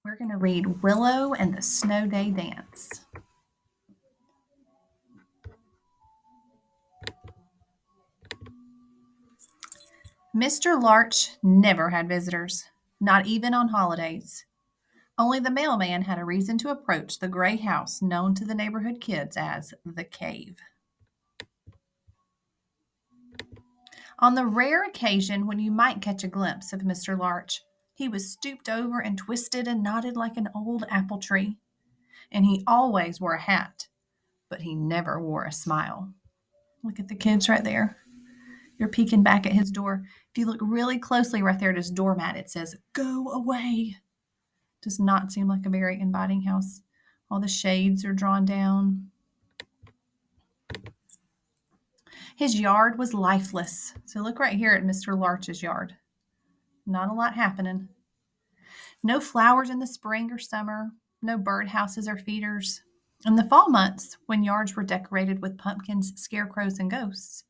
We're going to read Willow and the Snow Day Dance. Mr. Larch never had visitors, not even on holidays. Only the mailman had a reason to approach the gray house known to the neighborhood kids as the cave. On the rare occasion when you might catch a glimpse of Mr. Larch, he was stooped over and twisted and knotted like an old apple tree. And he always wore a hat, but he never wore a smile. Look at the kids right there. You're peeking back at his door. If you look really closely right there at his doormat, it says, "Go away." Does not seem like a very inviting house. All the shades are drawn down. His yard was lifeless. So look right here at Mr. Larch's yard. Not a lot happening. No flowers in the spring or summer. No birdhouses or feeders. In the fall months, when yards were decorated with pumpkins, scarecrows, and ghosts,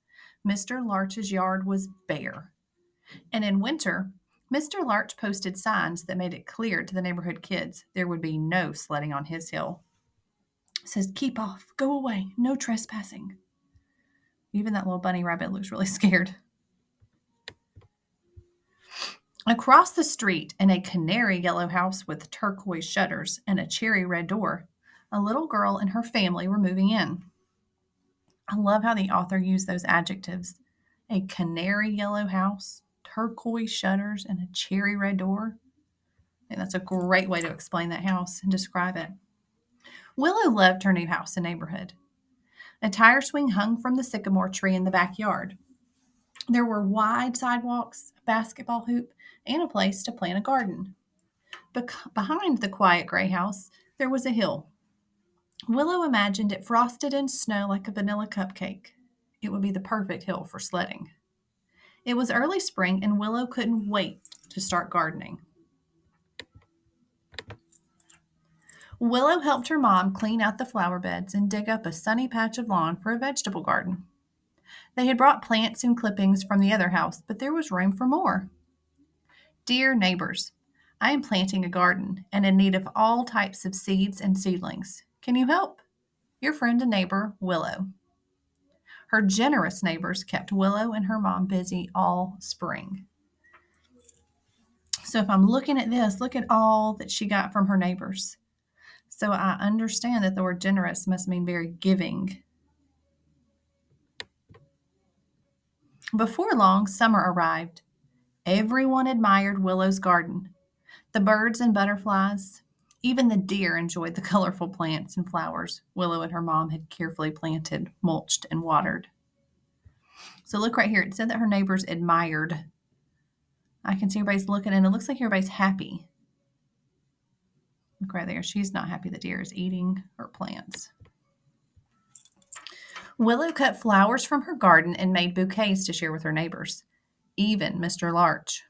Mr. Larch's yard was bare. And in winter, Mr. Larch posted signs that made it clear to the neighborhood kids there would be no sledding on his hill. It says, "Keep off, go away, no trespassing." Even that little bunny rabbit looks really scared. Across the street, in a canary yellow house with turquoise shutters and a cherry red door, a little girl and her family were moving in. I love how the author used those adjectives. A canary yellow house, turquoise shutters, and a cherry red door. I think that's a great way to explain that house and describe it. Willow loved her new house and neighborhood. A tire swing hung from the sycamore tree in the backyard. There were wide sidewalks, a basketball hoop, and a place to plant a garden. Behind the quiet gray house, there was a hill. Willow imagined it frosted in snow like a vanilla cupcake. It would be the perfect hill for sledding. It was early spring, and Willow couldn't wait to start gardening. Willow helped her mom clean out the flower beds and dig up a sunny patch of lawn for a vegetable garden. They had brought plants and clippings from the other house, but there was room for more. "Dear neighbors, I am planting a garden and in need of all types of seeds and seedlings. Can you help? Your friend and neighbor, Willow." Her generous neighbors kept Willow and her mom busy all spring. So if I'm looking at this, look at all that she got from her neighbors. So I understand that the word generous must mean very giving. Before long, summer arrived. Everyone admired Willow's garden. The birds and butterflies, even the deer enjoyed the colorful plants and flowers Willow and her mom had carefully planted, mulched, and watered. So look right here. It said that her neighbors admired. I can see everybody's looking, and it looks like everybody's happy. Look right there. She's not happy the deer is eating her plants. Willow cut flowers from her garden and made bouquets to share with her neighbors, even Mr. Larch.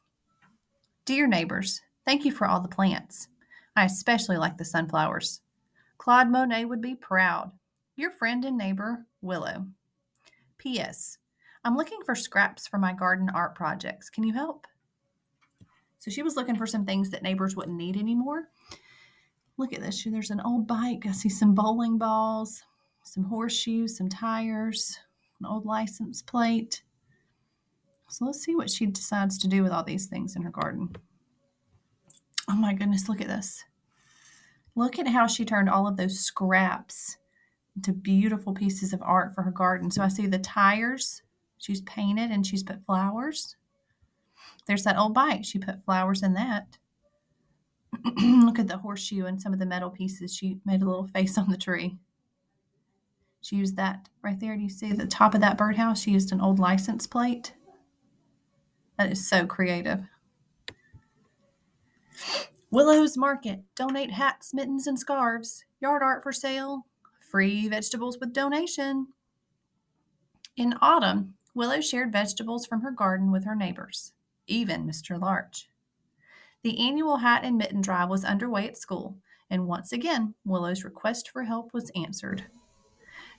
"Dear neighbors, thank you for all the plants. I especially like the sunflowers. Claude Monet would be proud. Your friend and neighbor, Willow. P.S. I'm looking for scraps for my garden art projects. Can you help?" So she was looking for some things that neighbors wouldn't need anymore. Look at this. There's an old bike. I see some bowling balls, some horseshoes, some tires, an old license plate. So let's see what she decides to do with all these things in her garden. Oh my goodness, look at this. Look at how she turned all of those scraps into beautiful pieces of art for her garden. So I see the tires. She's painted and she's put flowers. There's that old bike. She put flowers in that. Look at the horseshoe and some of the metal pieces. She made a little face on the tree. She used that right there. Do you see the top of that birdhouse? She used an old license plate. That is so creative. Willow's Market. Donate hats, mittens, and scarves. Yard art for sale. Free vegetables with donation. In autumn, Willow shared vegetables from her garden with her neighbors, even Mr. Larch. The annual hat and mitten drive was underway at school, and once again, Willow's request for help was answered.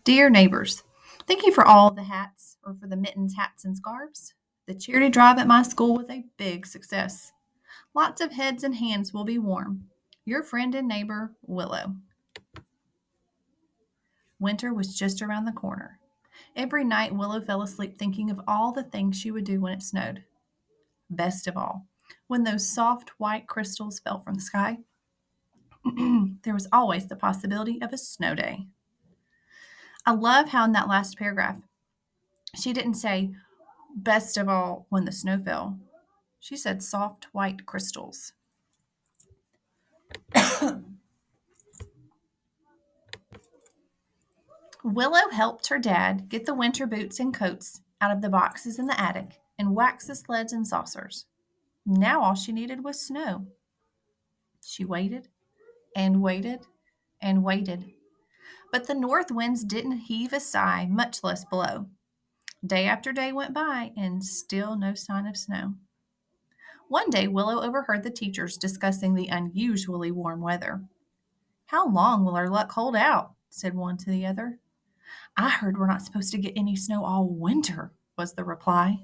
"Dear neighbors, thank you for all the hats, or for the mittens, hats, and scarves. The charity drive at my school was a big success. Lots of heads and hands will be warm. Your friend and neighbor, Willow. Winter was just around the corner. Every night, Willow fell asleep thinking of all the things she would do when it snowed. Best of all, when those soft white crystals fell from the sky, there was always the possibility of a snow day. I love how in that last paragraph, she didn't say, best of all, when the snow fell. She said soft white crystals. Willow helped her dad get the winter boots and coats out of the boxes in the attic and wax the sleds and saucers. Now all she needed was snow. She waited and waited and waited. But the north winds didn't heave a sigh, much less blow. Day after day went by and still no sign of snow. One day, Willow overheard the teachers discussing the unusually warm weather. How long will our luck hold out? Said one to the other. I heard we're not supposed to get any snow all winter, was the reply.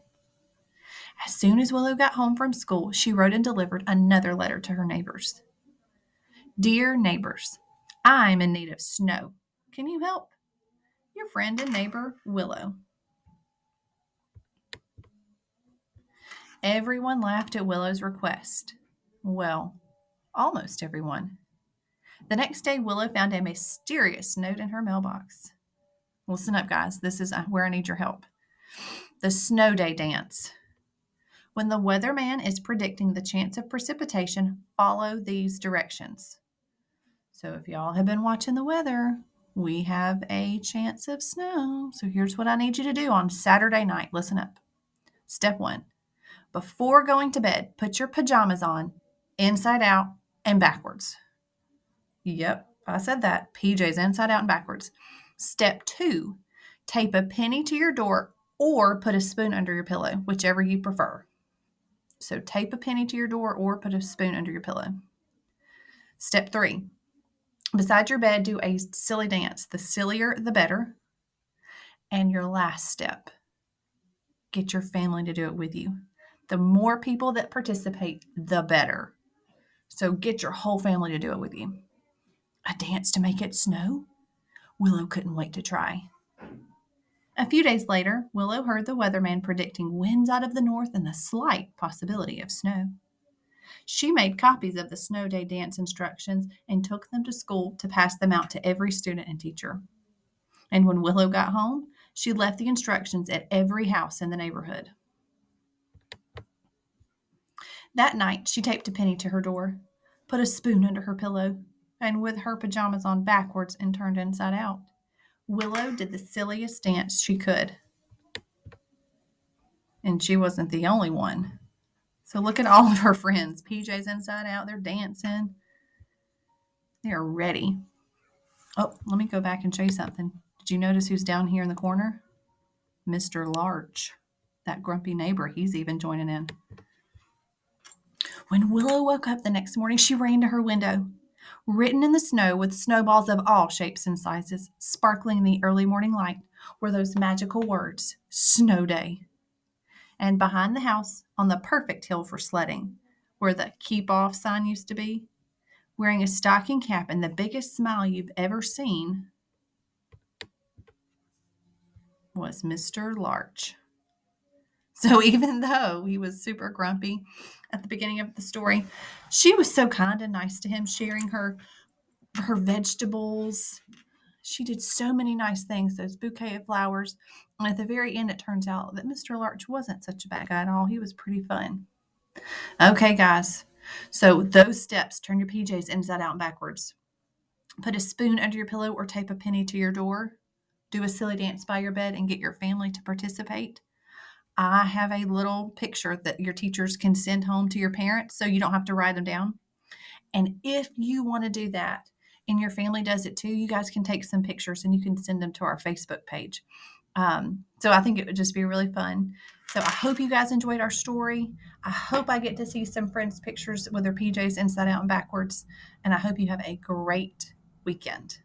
As soon as Willow got home from school, she wrote and delivered another letter to her neighbors. Dear neighbors, I'm in need of snow. Can you help? Your friend and neighbor, Willow. Everyone laughed at Willow's request. Well, almost everyone. The next day, Willow found a mysterious note in her mailbox. Listen up, guys. This is where I need your help. The snow day dance. When the weatherman is predicting the chance of precipitation, follow these directions. So if y'all have been watching the weather, we have a chance of snow. So here's what I need you to do on Saturday night. Listen up. Step 1. Before going to bed, put your pajamas on, inside out and backwards. Yep, I said that. PJs inside out and backwards. Step 2, tape a penny to your door or put a spoon under your pillow, whichever you prefer. So tape a penny to your door or put a spoon under your pillow. Step 3, beside your bed, do a silly dance. The sillier, the better. And your last step, get your family to do it with you. The more people that participate, the better. So get your whole family to do it with you. A dance to make it snow? Willow couldn't wait to try. A few days later, Willow heard the weatherman predicting winds out of the north and the slight possibility of snow. She made copies of the snow day dance instructions and took them to school to pass them out to every student and teacher. And when Willow got home, she left the instructions at every house in the neighborhood. That night, she taped a penny to her door, put a spoon under her pillow, and with her pajamas on backwards and turned inside out, Willow did the silliest dance she could. And she wasn't the only one. So look at all of her friends. PJ's inside out. They're dancing. They're ready. Oh, let me go back and show you something. Did you notice who's down here in the corner? Mr. Larch. That grumpy neighbor. He's even joining in. When Willow woke up the next morning, she ran to her window. Written in the snow with snowballs of all shapes and sizes, sparkling in the early morning light, were those magical words, Snow Day. And behind the house, on the perfect hill for sledding, where the keep off sign used to be, wearing a stocking cap and the biggest smile you've ever seen, was Mr. Larch. So even though he was super grumpy at the beginning of the story, she was so kind and nice to him, sharing her vegetables. She did so many nice things, those bouquet of flowers. And at the very end, it turns out that Mr. Larch wasn't such a bad guy at all. He was pretty fun. Okay, guys. So those steps, turn your PJs inside out and backwards. Put a spoon under your pillow or tape a penny to your door. Do a silly dance by your bed and get your family to participate. I have a little picture that your teachers can send home to your parents so you don't have to write them down. And if you want to do that and your family does it too, you guys can take some pictures and you can send them to our Facebook page. So I think it would just be really fun. So I hope you guys enjoyed our story. I hope I get to see some friends' pictures with their PJs inside out and backwards. And I hope you have a great weekend.